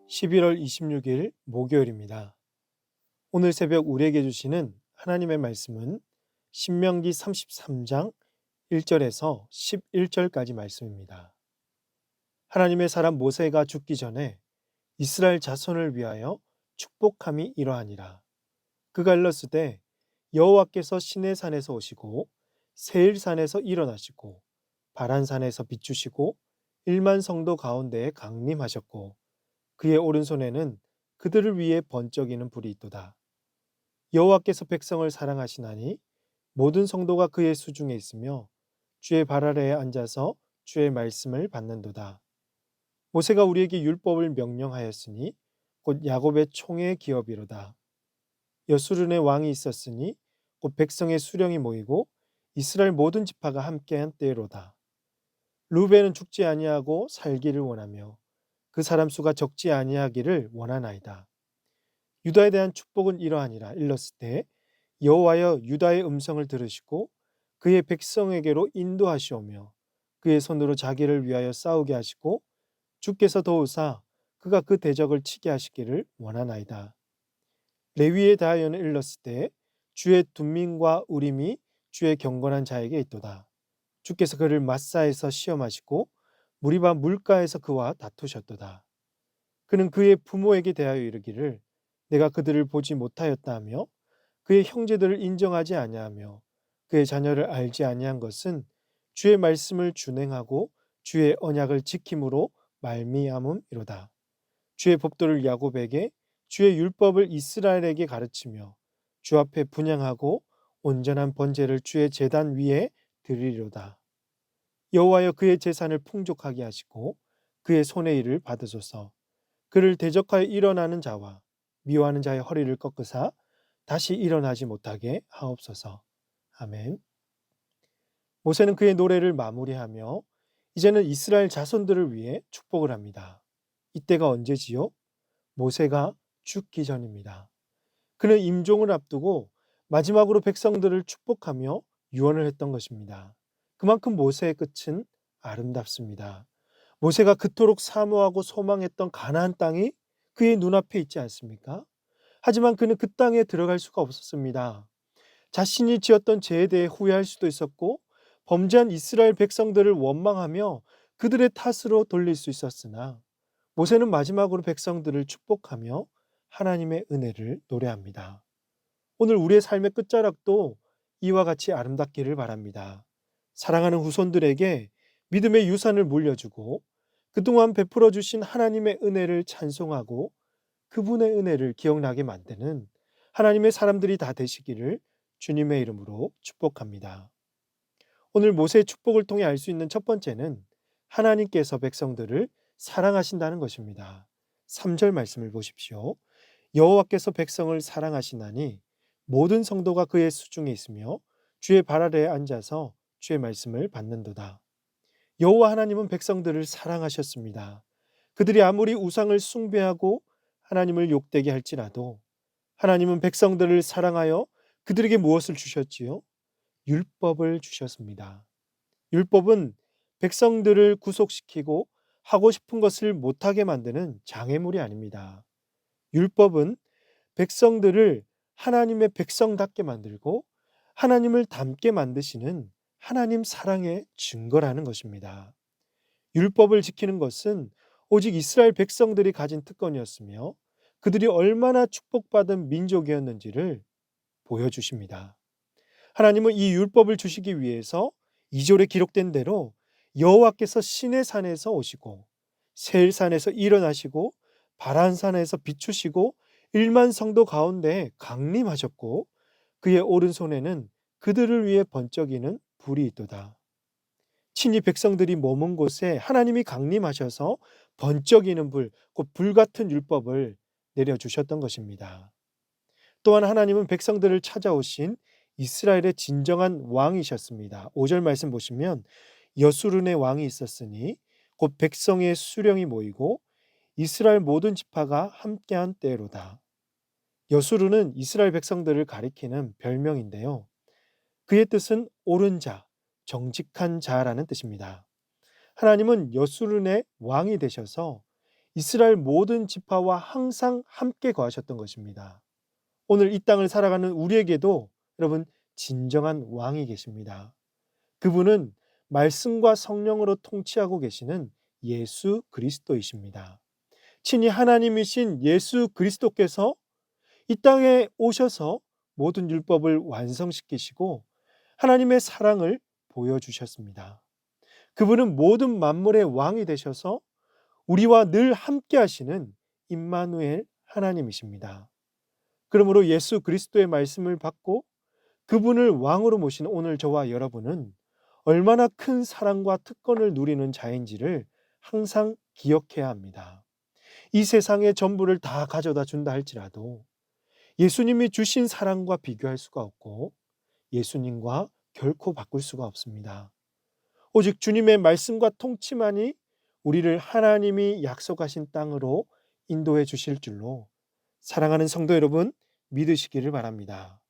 11월 26일 목요일입니다. 오늘 새벽 우리에게 주시는 하나님의 말씀은 신명기 33장 1절에서 11절까지 말씀입니다. 하나님의 사람 모세가 죽기 전에 이스라엘 자손을 위하여 축복함이 이러하니라. 그가 일렀으되 여호와께서 시내산에서 오시고 세일산에서 일어나시고 바란산에서 비추시고 일만 성도 가운데에 강림하셨고 그의 오른손에는 그들을 위해 번쩍이는 불이 있도다. 여호와께서 백성을 사랑하시나니 모든 성도가 그의 수중에 있으며 주의 발 아래에 앉아서 주의 말씀을 받는도다. 모세가 우리에게 율법을 명령하였으니 곧 야곱의 총의 기업이로다. 여수른의 왕이 있었으니 곧 백성의 수령이 모이고 이스라엘 모든 지파가 함께한 때로다. 루벤은 죽지 아니하고 살기를 원하며 그 사람 수가 적지 아니하기를 원하나이다. 유다에 대한 축복은 이러하니라. 일렀을 때 여호와여 유다의 음성을 들으시고 그의 백성에게로 인도하시오며 그의 손으로 자기를 위하여 싸우게 하시고 주께서 도우사 그가 그 대적을 치게 하시기를 원하나이다. 레위에 대하여는 일렀을 때 주의 둔민과 우림이 주의 경건한 자에게 있도다. 주께서 그를 마사에서 시험하시고 무리바 물가에서 그와 다투셨도다. 그는 그의 부모에게 대하여 이르기를 내가 그들을 보지 못하였다 하며 그의 형제들을 인정하지 아니하며 그의 자녀를 알지 아니한 것은 주의 말씀을 준행하고 주의 언약을 지킴으로 말미암음이로다. 주의 법도를 야곱에게 주의 율법을 이스라엘에게 가르치며 주 앞에 분향하고 온전한 번제를 주의 제단 위에 드리리로다. 여호와여 그의 재산을 풍족하게 하시고 그의 손의 일을 받으소서. 그를 대적하여 일어나는 자와 미워하는 자의 허리를 꺾으사 다시 일어나지 못하게 하옵소서. 아멘. 모세는 그의 노래를 마무리하며 이제는 이스라엘 자손들을 위해 축복을 합니다. 이때가 언제지요? 모세가 죽기 전입니다. 그는 임종을 앞두고 마지막으로 백성들을 축복하며 유언을 했던 것입니다. 그만큼 모세의 끝은 아름답습니다. 모세가 그토록 사모하고 소망했던 가나안 땅이 그의 눈앞에 있지 않습니까? 하지만 그는 그 땅에 들어갈 수가 없었습니다. 자신이 지었던 죄에 대해 후회할 수도 있었고 범죄한 이스라엘 백성들을 원망하며 그들의 탓으로 돌릴 수 있었으나 모세는 마지막으로 백성들을 축복하며 하나님의 은혜를 노래합니다. 오늘 우리의 삶의 끝자락도 이와 같이 아름답기를 바랍니다. 사랑하는 후손들에게 믿음의 유산을 물려주고 그동안 베풀어 주신 하나님의 은혜를 찬송하고 그분의 은혜를 기억나게 만드는 하나님의 사람들이 다 되시기를 주님의 이름으로 축복합니다. 오늘 모세의 축복을 통해 알 수 있는 첫 번째는 하나님께서 백성들을 사랑하신다는 것입니다. 3절 말씀을 보십시오. 여호와께서 백성을 사랑하시나니 모든 성도가 그의 수중에 있으며 주의 발 아래에 앉아서 주의 말씀을 받는도다. 여호와 하나님은 백성들을 사랑하셨습니다. 그들이 아무리 우상을 숭배하고 하나님을 욕되게 할지라도 하나님은 백성들을 사랑하여 그들에게 무엇을 주셨지요? 율법을 주셨습니다. 율법은 백성들을 구속시키고 하고 싶은 것을 못하게 만드는 장애물이 아닙니다. 율법은 백성들을 하나님의 백성답게 만들고 하나님을 닮게 만드시는 하나님 사랑의 증거라는 것입니다. 율법을 지키는 것은 오직 이스라엘 백성들이 가진 특권이었으며 그들이 얼마나 축복받은 민족이었는지를 보여주십니다. 하나님은 이 율법을 주시기 위해서 2절에 기록된 대로 여호와께서 시내산에서 오시고 세일산에서 일어나시고 바란산에서 비추시고 일만 성도 가운데 강림하셨고 그의 오른손에는 그들을 위해 번쩍이는 불이 있도다. 친히 백성들이 머문 곳에 하나님이 강림하셔서 번쩍이는 불, 곧 불같은 율법을 내려주셨던 것입니다. 또한 하나님은 백성들을 찾아오신 이스라엘의 진정한 왕이셨습니다. 5절 말씀 보시면 여수른의 왕이 있었으니 곧 백성의 수령이 모이고 이스라엘 모든 지파가 함께한 때로다. 여수르는 이스라엘 백성들을 가리키는 별명인데요. 그의 뜻은 옳은 자, 정직한 자라는 뜻입니다. 하나님은 여수른의 왕이 되셔서 이스라엘 모든 지파와 항상 함께 거하셨던 것입니다. 오늘 이 땅을 살아가는 우리에게도 여러분 진정한 왕이 계십니다. 그분은 말씀과 성령으로 통치하고 계시는 예수 그리스도이십니다. 친히 하나님이신 예수 그리스도께서 이 땅에 오셔서 모든 율법을 완성시키시고 하나님의 사랑을 보여주셨습니다. 그분은 모든 만물의 왕이 되셔서 우리와 늘 함께 하시는 임마누엘 하나님이십니다. 그러므로 예수 그리스도의 말씀을 받고 그분을 왕으로 모신 오늘 저와 여러분은 얼마나 큰 사랑과 특권을 누리는 자인지를 항상 기억해야 합니다. 이 세상의 전부를 다 가져다 준다 할지라도 예수님이 주신 사랑과 비교할 수가 없고 예수님과 결코 바꿀 수가 없습니다. 오직 주님의 말씀과 통치만이 우리를 하나님이 약속하신 땅으로 인도해 주실 줄로 사랑하는 성도 여러분 믿으시기를 바랍니다.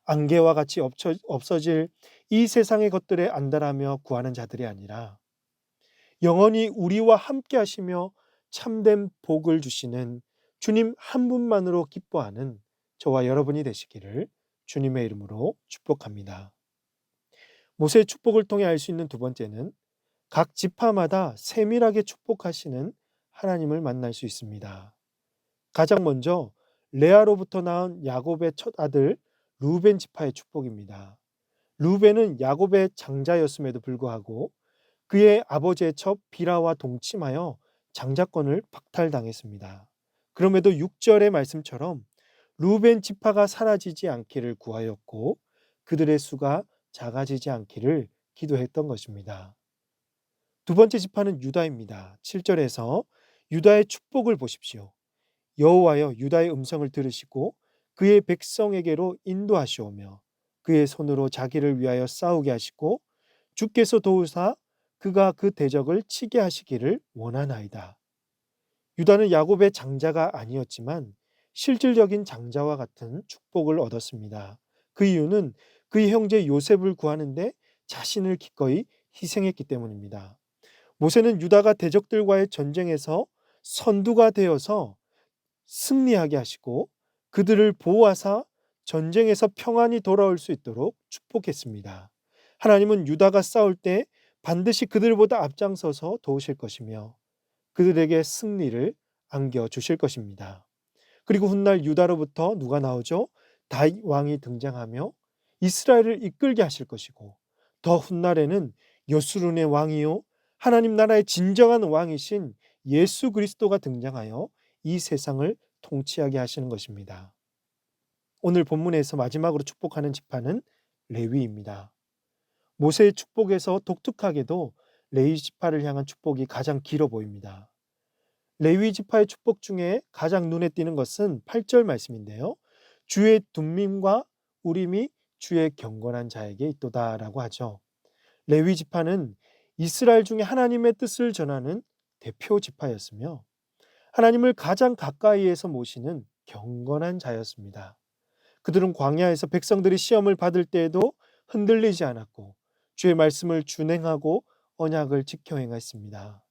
안개와 같이 없어질 이 세상의 것들에 안달하며 구하는 자들이 아니라 영원히 우리와 함께 하시며 참된 복을 주시는 주님 한 분만으로 기뻐하는 저와 여러분이 되시기를 주님의 이름으로 축복합니다. 모세의 축복을 통해 알 수 있는 두 번째는 각 지파마다 세밀하게 축복하시는 하나님을 만날 수 있습니다. 가장 먼저 레아로부터 낳은 야곱의 첫 아들 루벤 지파의 축복입니다. 루벤은 야곱의 장자였음에도 불구하고 그의 아버지의 첩 비라와 동침하여 장자권을 박탈당했습니다. 그럼에도 6절의 말씀처럼 루벤 지파가 사라지지 않기를 구하였고 그들의 수가 작아지지 않기를 기도했던 것입니다. 두 번째 지파는 유다입니다. 7절에서 유다의 축복을 보십시오. 여호와여 유다의 음성을 들으시고 그의 백성에게로 인도하시오며 그의 손으로 자기를 위하여 싸우게 하시고 주께서 도우사 그가 그 대적을 치게 하시기를 원하나이다. 유다는 야곱의 장자가 아니었지만 실질적인 장자와 같은 축복을 얻었습니다. 그 이유는 그의 형제 요셉을 구하는데 자신을 기꺼이 희생했기 때문입니다. 모세는 유다가 대적들과의 전쟁에서 선두가 되어서 승리하게 하시고 그들을 보호하사 전쟁에서 평안히 돌아올 수 있도록 축복했습니다. 하나님은 유다가 싸울 때 반드시 그들보다 앞장서서 도우실 것이며 그들에게 승리를 안겨주실 것입니다. 그리고 훗날 유다로부터 누가 나오죠? 다윗 왕이 등장하며 이스라엘을 이끌게 하실 것이고 더 훗날에는 여수룬의 왕이요 하나님 나라의 진정한 왕이신 예수 그리스도가 등장하여 이 세상을 통치하게 하시는 것입니다. 오늘 본문에서 마지막으로 축복하는 지파는 레위입니다. 모세의 축복에서 독특하게도 레위 지파를 향한 축복이 가장 길어 보입니다. 레위 지파의 축복 중에 가장 눈에 띄는 것은 8절 말씀인데요. 주의 둠밈과 우림이 주의 경건한 자에게 있도다라고 하죠. 레위 지파는 이스라엘 중에 하나님의 뜻을 전하는 대표 지파였으며 하나님을 가장 가까이에서 모시는 경건한 자였습니다. 그들은 광야에서 백성들이 시험을 받을 때에도 흔들리지 않았고 주의 말씀을 준행하고 언약을 지켜 행했습니다.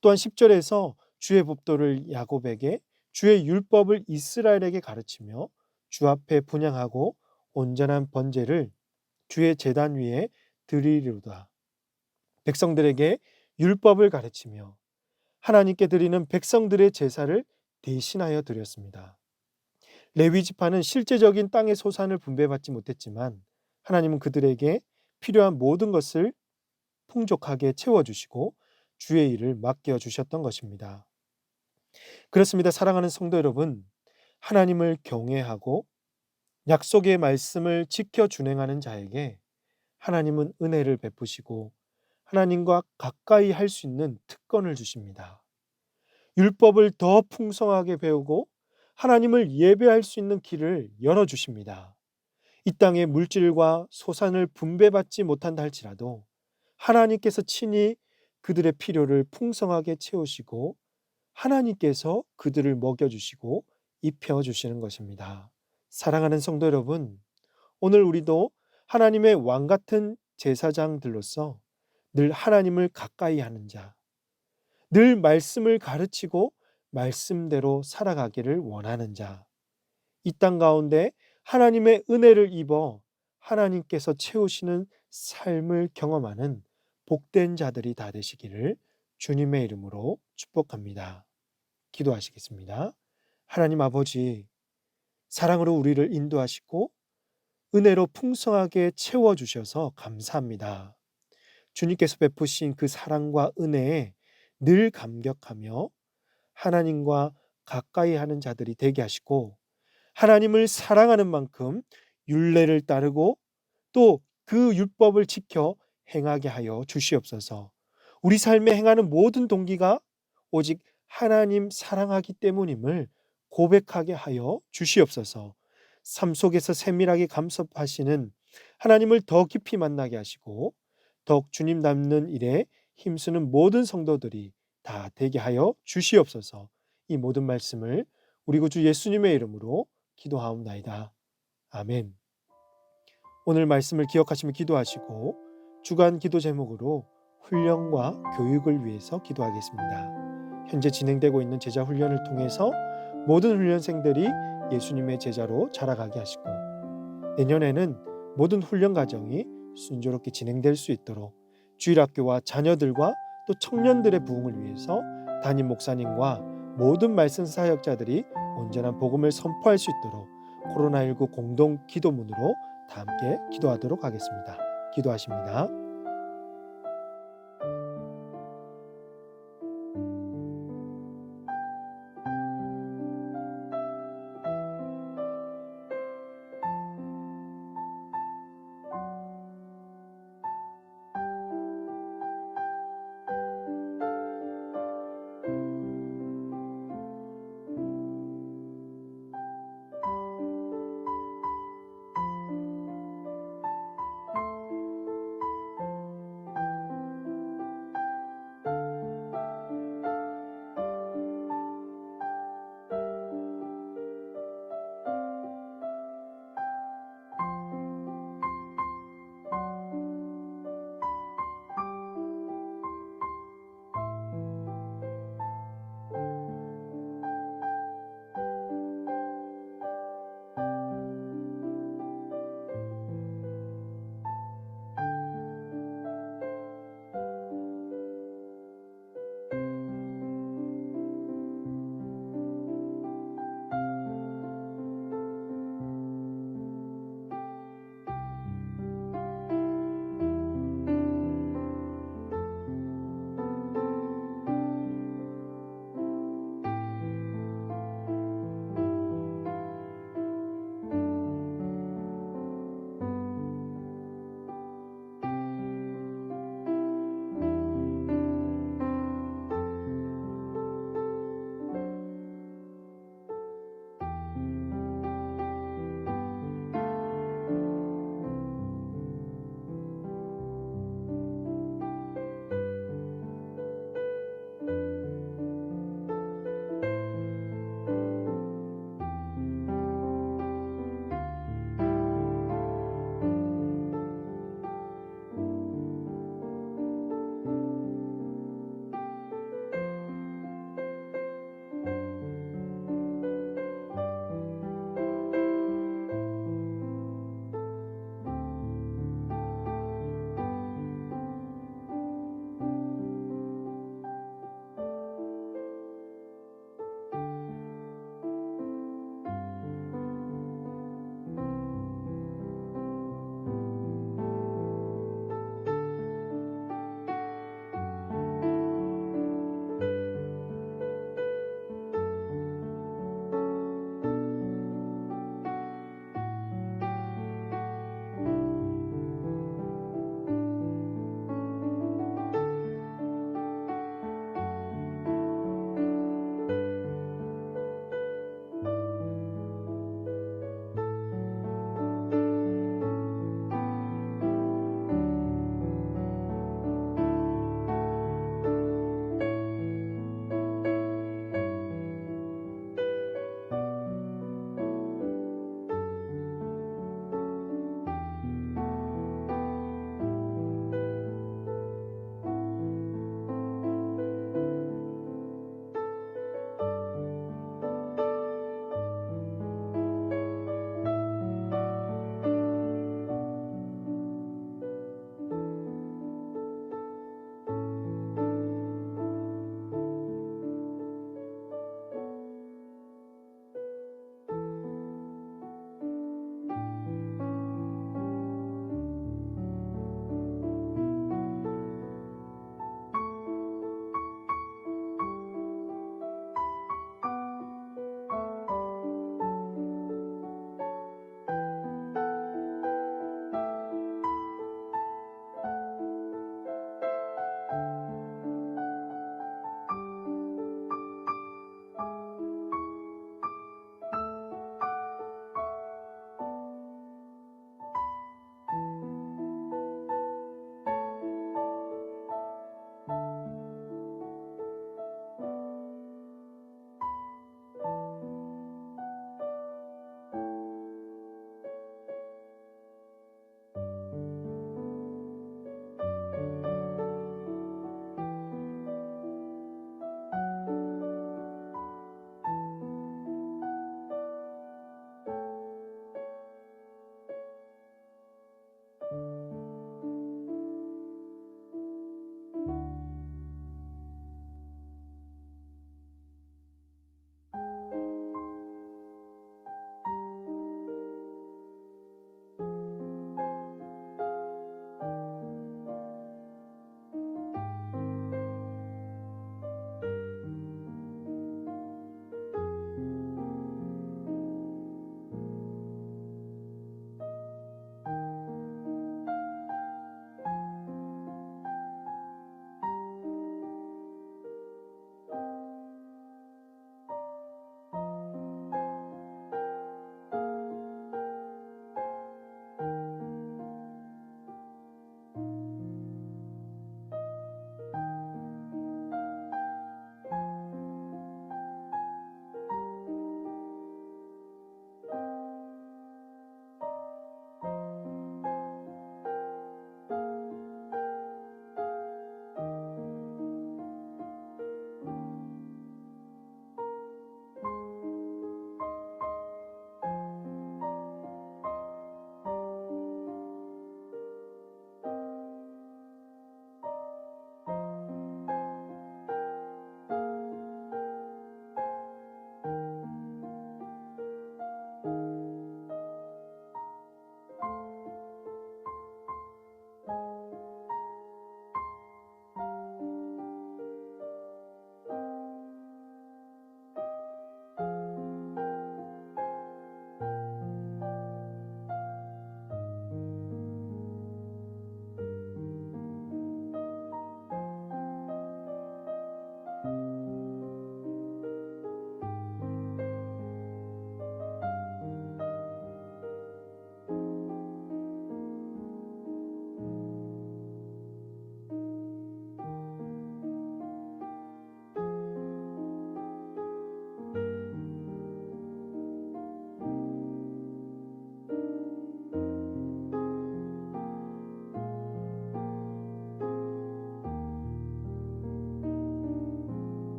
또한 10절에서 주의 법도를 야곱에게 주의 율법을 이스라엘에게 가르치며 주 앞에 분향하고 온전한 번제를 주의 제단 위에 드리리로다. 백성들에게 율법을 가르치며 하나님께 드리는 백성들의 제사를 대신하여 드렸습니다. 레위 지파는 실제적인 땅의 소산을 분배받지 못했지만 하나님은 그들에게 필요한 모든 것을 풍족하게 채워주시고 주의 일을 맡겨주셨던 것입니다. 그렇습니다. 사랑하는 성도 여러분, 하나님을 경외하고 약속의 말씀을 지켜 준행하는 자에게 하나님은 은혜를 베푸시고 하나님과 가까이 할 수 있는 특권을 주십니다. 율법을 더 풍성하게 배우고 하나님을 예배할 수 있는 길을 열어주십니다. 이 땅의 물질과 소산을 분배받지 못한다 할지라도 하나님께서 친히 그들의 필요를 풍성하게 채우시고 하나님께서 그들을 먹여주시고 입혀주시는 것입니다. 사랑하는 성도 여러분, 오늘 우리도 하나님의 왕 같은 제사장들로서 늘 하나님을 가까이 하는 자, 늘 말씀을 가르치고 말씀대로 살아가기를 원하는 자, 이 땅 가운데 하나님의 은혜를 입어 하나님께서 채우시는 삶을 경험하는 복된 자들이 다 되시기를 주님의 이름으로 축복합니다. 기도하시겠습니다. 하나님 아버지, 사랑으로 우리를 인도하시고 은혜로 풍성하게 채워주셔서 감사합니다. 주님께서 베푸신 그 사랑과 은혜에 늘 감격하며 하나님과 가까이 하는 자들이 되게 하시고, 하나님을 사랑하는 만큼 율례를 따르고 또 그 율법을 지켜 행하게 하여 주시옵소서. 우리 삶에 행하는 모든 동기가 오직 하나님 사랑하기 때문임을 고백하게 하여 주시옵소서. 삶 속에서 세밀하게 감섭하시는 하나님을 더 깊이 만나게 하시고 더욱 주님 닮는 일에 힘쓰는 모든 성도들이 다 되게 하여 주시옵소서. 이 모든 말씀을 우리 구주 예수님의 이름으로 기도하옵나이다. 아멘. 오늘 말씀을 기억하시며 기도하시고 주간 기도 제목으로 훈련과 교육을 위해서 기도하겠습니다. 현재 진행되고 있는 제자 훈련을 통해서 모든 훈련생들이 예수님의 제자로 자라가게 하시고, 내년에는 모든 훈련 과정이 순조롭게 진행될 수 있도록 주일학교와 자녀들과 또 청년들의 부흥을 위해서 담임 목사님과 모든 말씀 사역자들이 온전한 복음을 선포할 수 있도록 코로나19 공동 기도문으로 다 함께 기도하도록 하겠습니다. 기도하십니다.